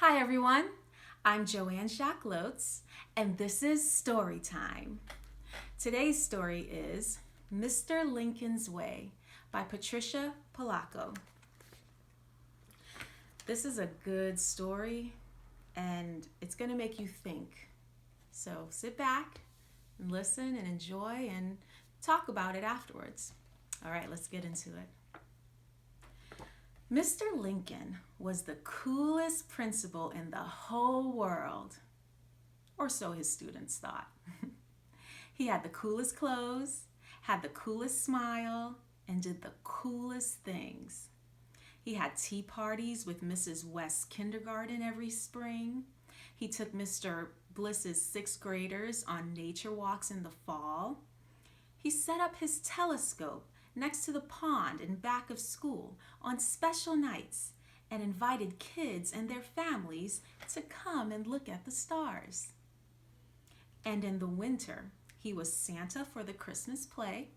Hi everyone, I'm Joanne Jacques Lotz, and this is Storytime. Today's story is Mr. Lincoln's Way by Patricia Polacco. This is a good story and it's going to make you think. So sit back and listen and enjoy and talk about it afterwards. All right, let's get into it. Mr. Lincoln was the coolest principal in the whole world, or so his students thought. He had the coolest clothes, had the coolest smile, and did the coolest things. He had tea parties with Mrs. West's kindergarten every spring. He took Mr. Bliss's sixth graders on nature walks in the fall. He set up his telescope next to the pond in back of school on special nights and invited kids and their families to come and look at the stars. And in the winter, he was Santa for the Christmas play,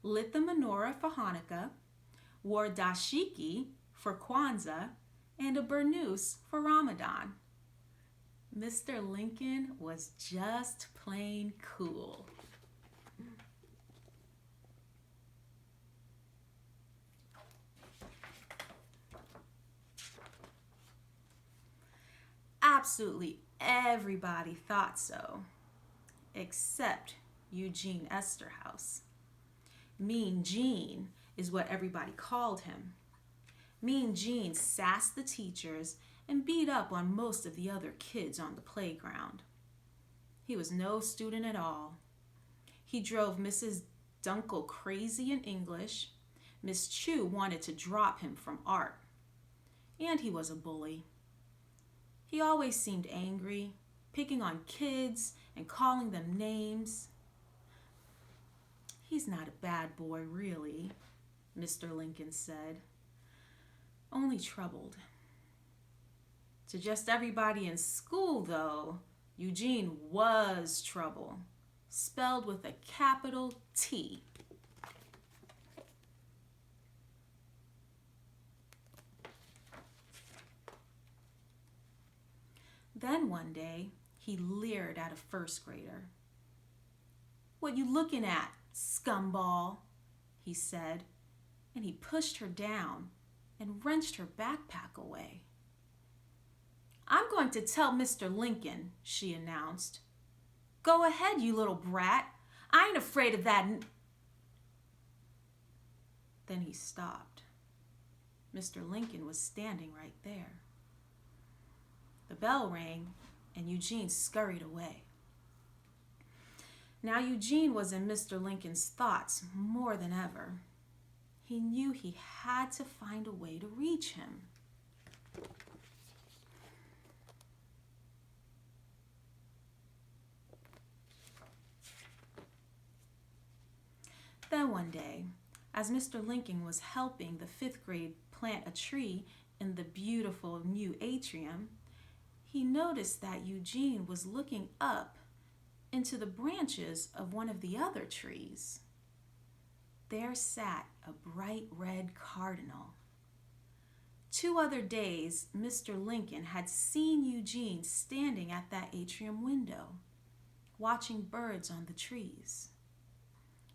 lit the menorah for Hanukkah, wore dashiki for Kwanzaa, and a burnous for Ramadan. Mr. Lincoln was just plain cool. Absolutely everybody thought so, except Eugene Esterhaus. Mean Gene is what everybody called him. Mean Gene sassed the teachers and beat up on most of the other kids on the playground. He was no student at all. He drove Mrs. Dunkel crazy in English. Miss Chu wanted to drop him from art. And he was a bully. He always seemed angry, picking on kids and calling them names. He's not a bad boy, really, Mr. Lincoln said. Only troubled. To just everybody in school, though, Eugene was trouble, spelled with a capital T. Then one day, he leered at a first grader. "What you looking at, scumball?" he said, and he pushed her down and wrenched her backpack away. "I'm going to tell Mr. Lincoln," she announced. "Go ahead, you little brat. I ain't afraid of that." Then he stopped. Mr. Lincoln was standing right there. The bell rang, and Eugene scurried away. Now Eugene was in Mr. Lincoln's thoughts more than ever. He knew he had to find a way to reach him. Then one day, as Mr. Lincoln was helping the fifth grade plant a tree in the beautiful new atrium, he noticed that Eugene was looking up into the branches of one of the other trees. There sat a bright red cardinal. 2 other days, Mr. Lincoln had seen Eugene standing at that atrium window, watching birds on the trees.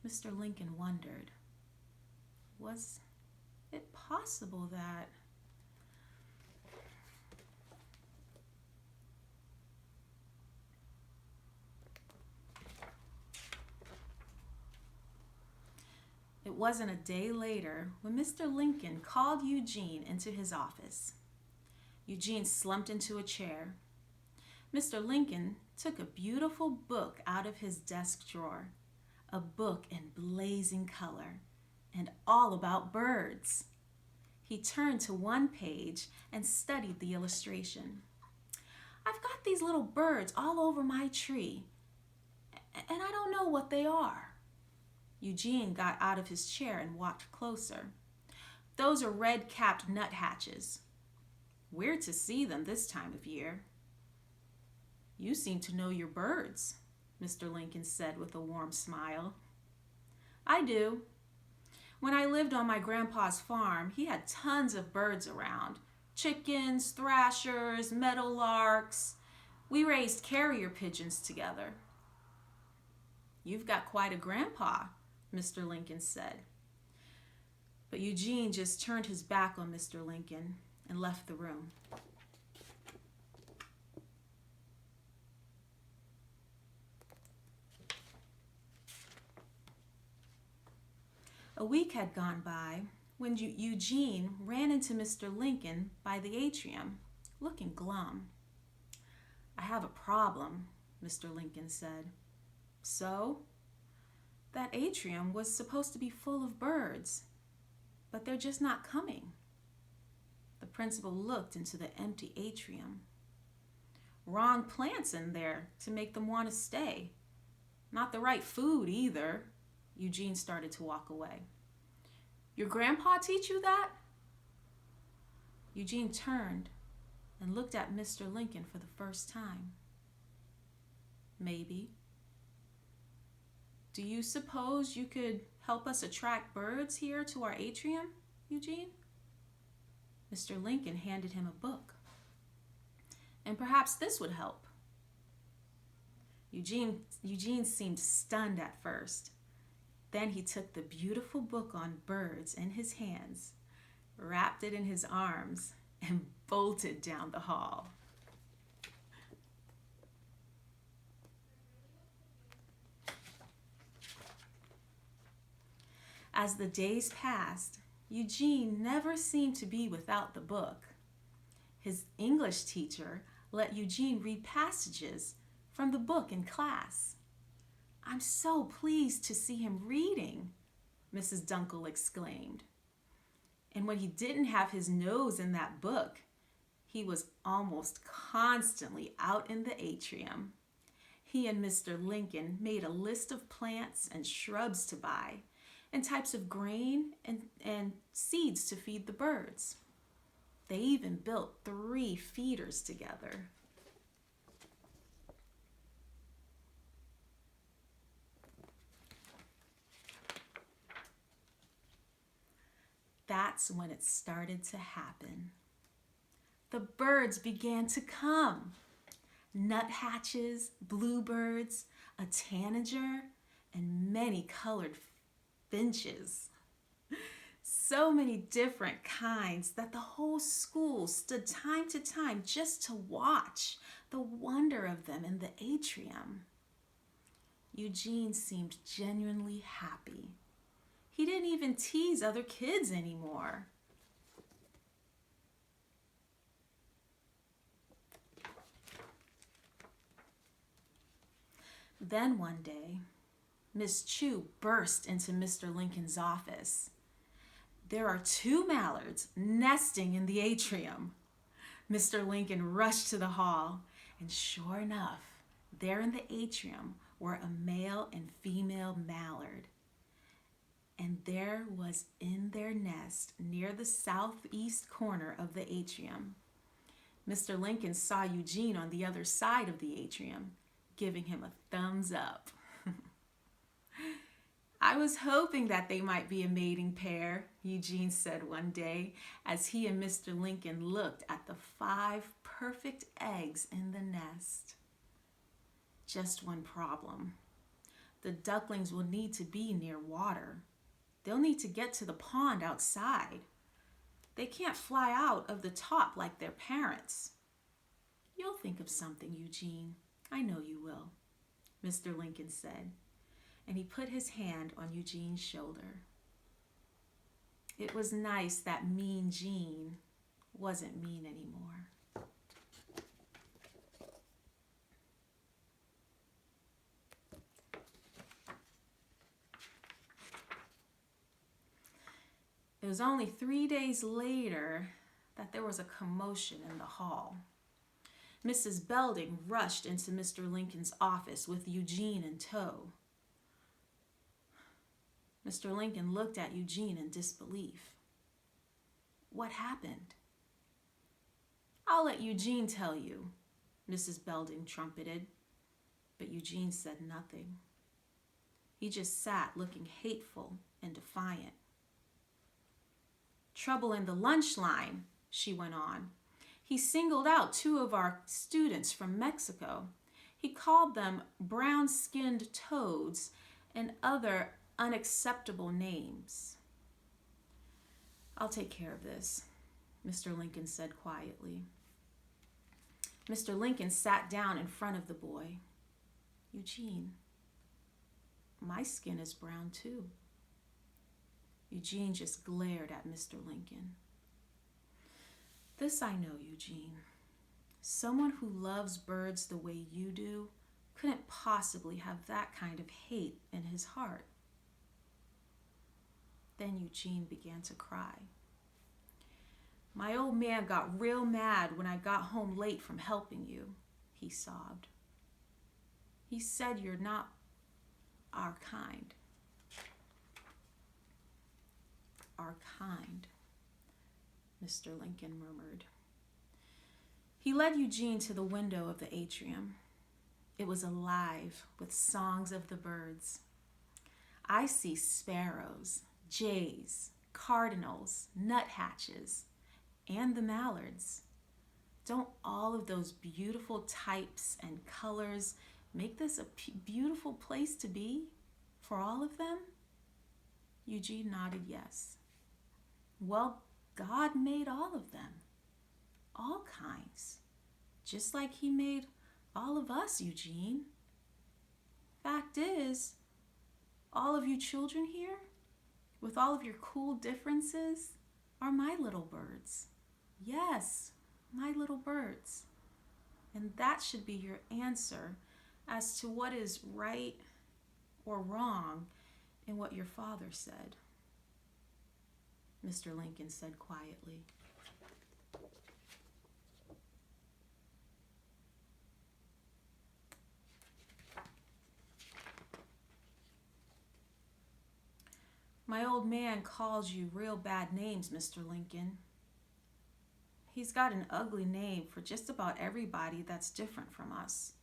Mr. Lincoln wondered, was it possible that... It wasn't a day later when Mr. Lincoln called Eugene into his office. Eugene slumped into a chair. Mr. Lincoln took a beautiful book out of his desk drawer, a book in blazing color and all about birds. He turned to one page and studied the illustration. "I've got these little birds all over my tree, and I don't know what they are." Eugene got out of his chair and walked closer. "Those are red-capped nuthatches. Weird to see them this time of year." "You seem to know your birds," Mr. Lincoln said with a warm smile. "I do. When I lived on my grandpa's farm, he had tons of birds around. Chickens, thrashers, meadowlarks. We raised carrier pigeons together. You've got quite a grandpa, Mr. Lincoln said. But Eugene just turned his back on Mr. Lincoln and left the room. A week had gone by when Eugene ran into Mr. Lincoln by the atrium, looking glum. "I have a problem," Mr. Lincoln said. "So?" "That atrium was supposed to be full of birds, but they're just not coming." The principal looked into the empty atrium. "Wrong plants in there to make them want to stay. Not the right food either." Eugene started to walk away. "Your grandpa teach you that?" Eugene turned and looked at Mr. Lincoln for the first time. "Maybe." "Do you suppose you could help us attract birds here to our atrium, Eugene?" Mr. Lincoln handed him a book. "And perhaps this would help." Eugene seemed stunned at first. Then he took the beautiful book on birds in his hands, wrapped it in his arms, and bolted down the hall. As the days passed, Eugene never seemed to be without the book. His English teacher let Eugene read passages from the book in class. "I'm so pleased to see him reading," Mrs. Dunkel exclaimed. And when he didn't have his nose in that book, he was almost constantly out in the atrium. He and Mr. Lincoln made a list of plants and shrubs to buy, and types of grain and seeds to feed the birds. They even built 3 feeders together. That's when it started to happen. The birds began to come. Nuthatches, bluebirds, a tanager, and many colored finches. So many different kinds that the whole school stood time to time just to watch the wonder of them in the atrium. Eugene seemed genuinely happy. He didn't even tease other kids anymore. Then one day, Miss Chu burst into Mr. Lincoln's office. "There are 2 mallards nesting in the atrium." Mr. Lincoln rushed to the hall, and sure enough, there in the atrium were a male and female mallard. And there was in their nest near the southeast corner of the atrium. Mr. Lincoln saw Eugene on the other side of the atrium, giving him a thumbs up. "I was hoping that they might be a mating pair," Eugene said one day as he and Mr. Lincoln looked at the 5 perfect eggs in the nest. "Just one problem. The ducklings will need to be near water. They'll need to get to the pond outside. They can't fly out of the top like their parents." "You'll think of something, Eugene. I know you will," Mr. Lincoln said, and he put his hand on Eugene's shoulder. It was nice that Mean Gene wasn't mean anymore. It was only 3 days later that there was a commotion in the hall. Mrs. Belding rushed into Mr. Lincoln's office with Eugene in tow. Mr. Lincoln looked at Eugene in disbelief. "What happened?" "I'll let Eugene tell you," Mrs. Belding trumpeted, but Eugene said nothing. He just sat looking hateful and defiant. "Trouble in the lunch line," she went on. He singled out two of our students from Mexico. He called them brown-skinned toads and other unacceptable names. I'll take care of this, Mr. Lincoln said quietly. Mr. Lincoln sat down in front of the boy. Eugene, my skin is brown too. Eugene just glared at Mr. Lincoln. This I know, Eugene. Someone who loves birds the way you do couldn't possibly have that kind of hate in his heart. Then Eugene began to cry. My old man got real mad when I got home late from helping you, he sobbed. He said you're not our kind. Our kind, Mr. Lincoln murmured. He led Eugene to the window of the atrium. It was alive with songs of the birds. I see sparrows, jays, cardinals, nuthatches, and the mallards. Don't all of those beautiful types and colors make this a beautiful place to be for all of them? Eugene nodded yes. Well, God made all of them, all kinds, just like he made all of us, Eugene. Fact is, all of you children here, with all of your cool differences, are my little birds. Yes, my little birds. And that should be your answer as to what is right or wrong in what your father said, Mr. Lincoln said quietly. My old man calls you real bad names, Mr. Lincoln. He's got an ugly name for just about everybody that's different from us.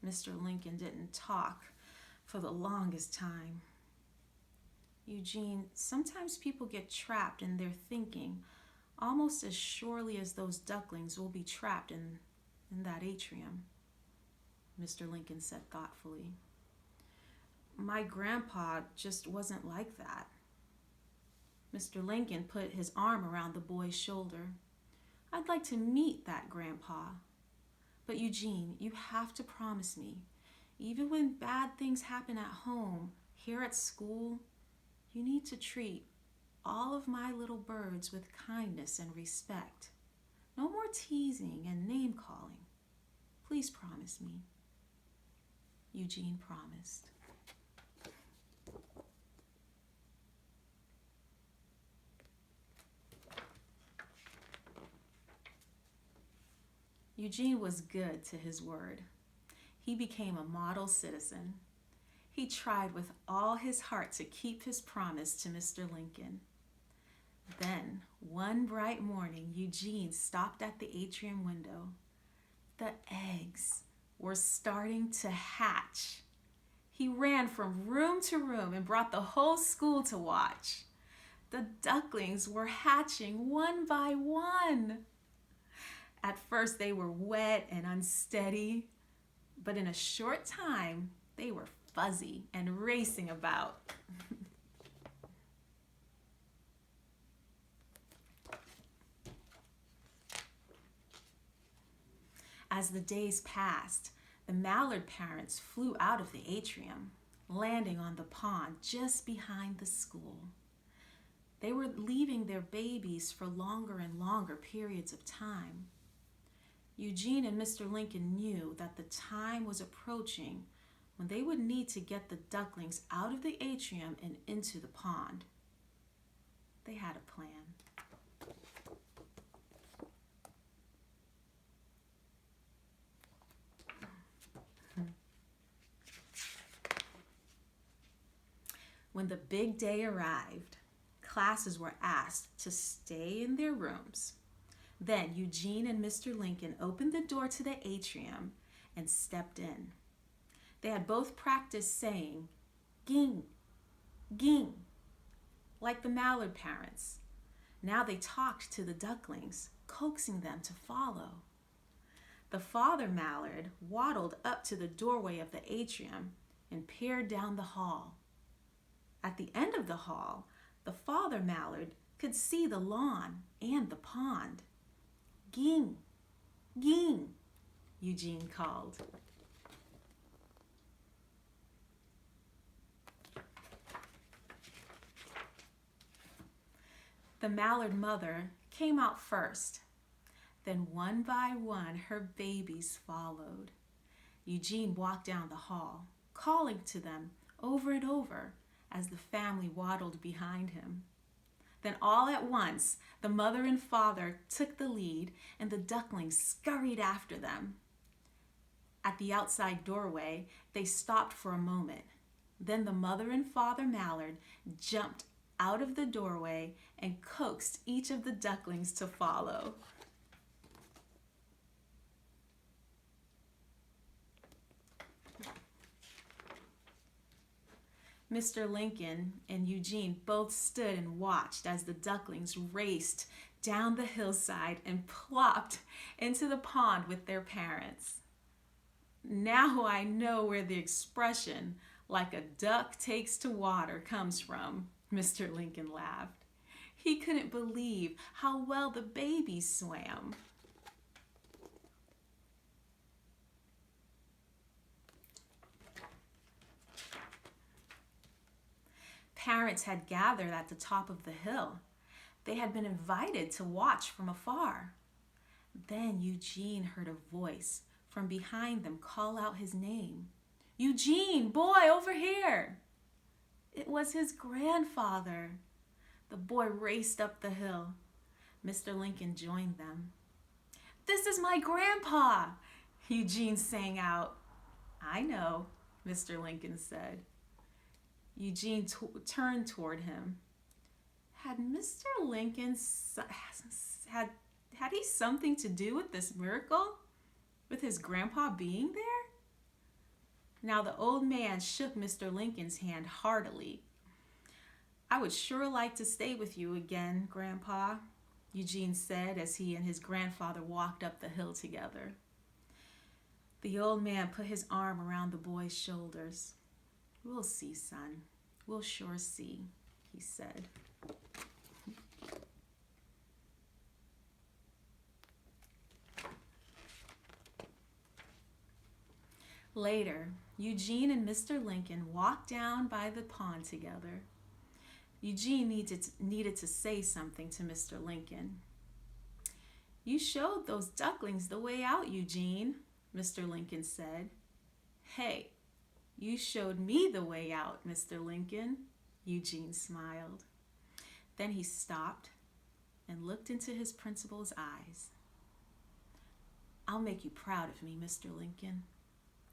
Mr. Lincoln didn't talk for the longest time. Eugene, sometimes people get trapped in their thinking almost as surely as those ducklings will be trapped in that atrium, Mr. Lincoln said thoughtfully. My grandpa just wasn't like that. Mr. Lincoln put his arm around the boy's shoulder. I'd like to meet that grandpa. But Eugene, you have to promise me, even when bad things happen at home, here at school, you need to treat all of my little birds with kindness and respect. No more teasing and name calling. Please promise me. Eugene promised. Eugene was good to his word. He became a model citizen. He tried with all his heart to keep his promise to Mr. Lincoln. Then, one bright morning, Eugene stopped at the atrium window. The eggs were starting to hatch. He ran from room to room and brought the whole school to watch. The ducklings were hatching one by one. At first, they were wet and unsteady, but in a short time, they were fuzzy and racing about. As the days passed, the mallard parents flew out of the atrium, landing on the pond just behind the school. They were leaving their babies for longer and longer periods of time. Eugene and Mr. Lincoln knew that the time was approaching when they would need to get the ducklings out of the atrium and into the pond. They had a plan. When the big day arrived, classes were asked to stay in their rooms. Then Eugene and Mr. Lincoln opened the door to the atrium and stepped in. They had both practiced saying, ging, ging, like the mallard parents. Now they talked to the ducklings, coaxing them to follow. The father mallard waddled up to the doorway of the atrium and peered down the hall. At the end of the hall, the father mallard could see the lawn and the pond. Ging, ging, Eugene called. The mallard mother came out first. Then one by one her babies followed. Eugene walked down the hall, calling to them over and over as the family waddled behind him. Then all at once, the mother and father took the lead and the ducklings scurried after them. At the outside doorway, they stopped for a moment. Then the mother and father mallard jumped out of the doorway and coaxed each of the ducklings to follow. Mr. Lincoln and Eugene both stood and watched as the ducklings raced down the hillside and plopped into the pond with their parents. Now I know where the expression, like a duck takes to water, comes from, Mr. Lincoln laughed. He couldn't believe how well the babies swam. Parents had gathered at the top of the hill. They had been invited to watch from afar. Then Eugene heard a voice from behind them call out his name. "Eugene, boy, over here!" It was his grandfather. The boy raced up the hill. Mr. Lincoln joined them. "This is my grandpa," Eugene sang out. "I know," Mr. Lincoln said. Eugene turned toward him. Had Mr. Lincoln had he something to do with this miracle? With his grandpa being there? Now the old man shook Mr. Lincoln's hand heartily. "I would sure like to stay with you again, Grandpa," Eugene said as he and his grandfather walked up the hill together. The old man put his arm around the boy's shoulders. "We'll see, son. We'll sure see," he said. Later, Eugene and Mr. Lincoln walked down by the pond together. Eugene needed to say something to Mr. Lincoln. "You showed those ducklings the way out, Eugene," Mr. Lincoln said. "Hey, you showed me the way out, Mr. Lincoln," Eugene smiled. Then he stopped and looked into his principal's eyes. "I'll make you proud of me, Mr. Lincoln.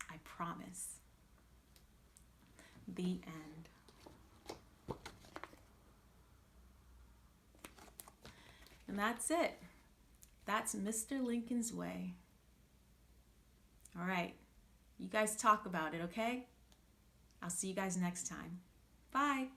I promise." The end. And that's it. That's Mr. Lincoln's way. All right. You guys talk about it, okay? I'll see you guys next time. Bye.